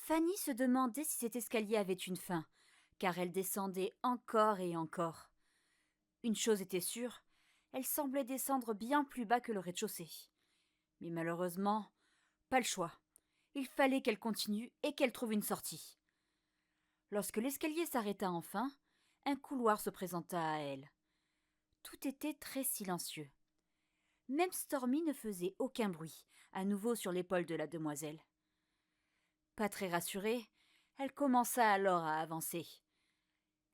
Fanny se demandait si cet escalier avait une fin, car elle descendait encore et encore. Une chose était sûre, elle semblait descendre bien plus bas que le rez-de-chaussée. Mais malheureusement, pas le choix. Il fallait qu'elle continue et qu'elle trouve une sortie. Lorsque l'escalier s'arrêta enfin, un couloir se présenta à elle. Tout était très silencieux. Même Stormy ne faisait aucun bruit, à nouveau sur l'épaule de la demoiselle. Pas très rassurée, elle commença alors à avancer.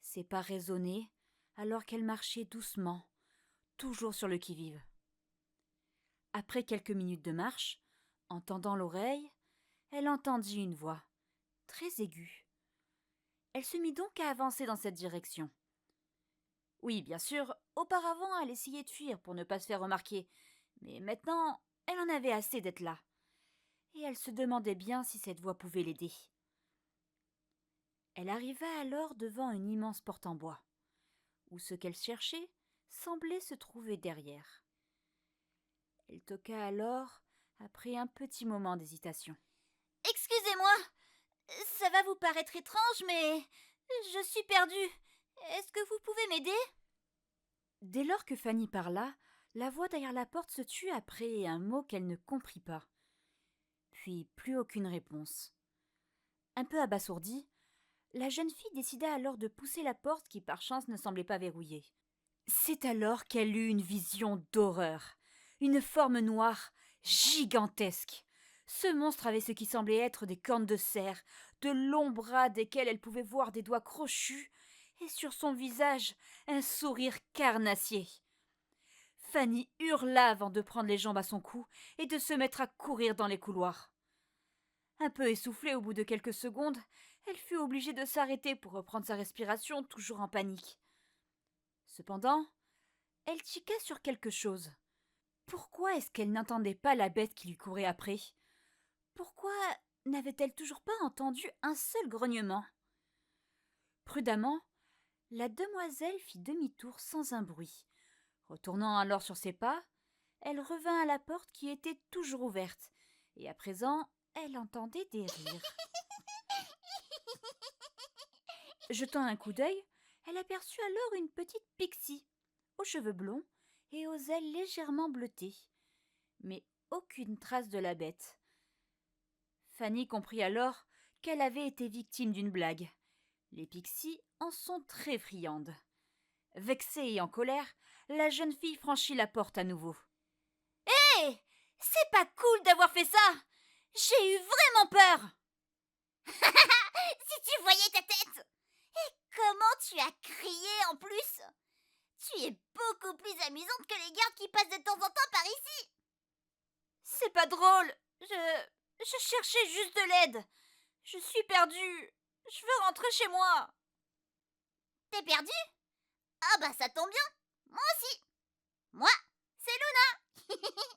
Ses pas résonnaient alors qu'elle marchait doucement, toujours sur le qui-vive. Après quelques minutes de marche, en tendant l'oreille, elle entendit une voix, très aiguë. Elle se mit donc à avancer dans cette direction. Oui, bien sûr, auparavant elle essayait de fuir pour ne pas se faire remarquer, mais maintenant elle en avait assez d'être là. Et elle se demandait bien si cette voix pouvait l'aider. Elle arriva alors devant une immense porte en bois, où ce qu'elle cherchait semblait se trouver derrière. Elle toqua alors, après un petit moment d'hésitation. Excusez-moi, ça va vous paraître étrange, mais je suis perdue. Est-ce que vous pouvez m'aider? Dès lors que Fanny parla, la voix derrière la porte se tut après un mot qu'elle ne comprit pas. Puis plus aucune réponse. Un peu abasourdie, la jeune fille décida alors de pousser la porte qui par chance ne semblait pas verrouillée. C'est alors qu'elle eut une vision d'horreur. Une forme noire, gigantesque. Ce monstre avait ce qui semblait être des cornes de cerf, de longs bras desquels elle pouvait voir des doigts crochus, et sur son visage un sourire carnassier. Fanny hurla avant de prendre les jambes à son cou et de se mettre à courir dans les couloirs. Un peu essoufflée au bout de quelques secondes, elle fut obligée de s'arrêter pour reprendre sa respiration, toujours en panique. Cependant, elle tiqua sur quelque chose. Pourquoi est-ce qu'elle n'entendait pas la bête qui lui courait après? Pourquoi n'avait-elle toujours pas entendu un seul grognement? Prudemment, la demoiselle fit demi-tour sans un bruit. Retournant alors sur ses pas, elle revint à la porte qui était toujours ouverte, et à présent, elle entendait des rires. Jetant un coup d'œil, elle aperçut alors une petite pixie, aux cheveux blonds et aux ailes légèrement bleutées, mais aucune trace de la bête. Fanny comprit alors qu'elle avait été victime d'une blague. Les pixies en sont très friandes. Vexée et en colère, la jeune fille franchit la porte à nouveau. Hé, c'est pas cool d'avoir fait ça. J'ai eu vraiment peur. Si tu voyais ta tête. Et comment tu as crié en plus. Tu es beaucoup plus amusante que les gardes qui passent de temps en temps par ici. C'est pas drôle. Je cherchais juste de l'aide. Je suis perdue. Je veux rentrer chez moi. T'es perdue? Ah bah ça tombe bien. Moi aussi. Moi, c'est Luna.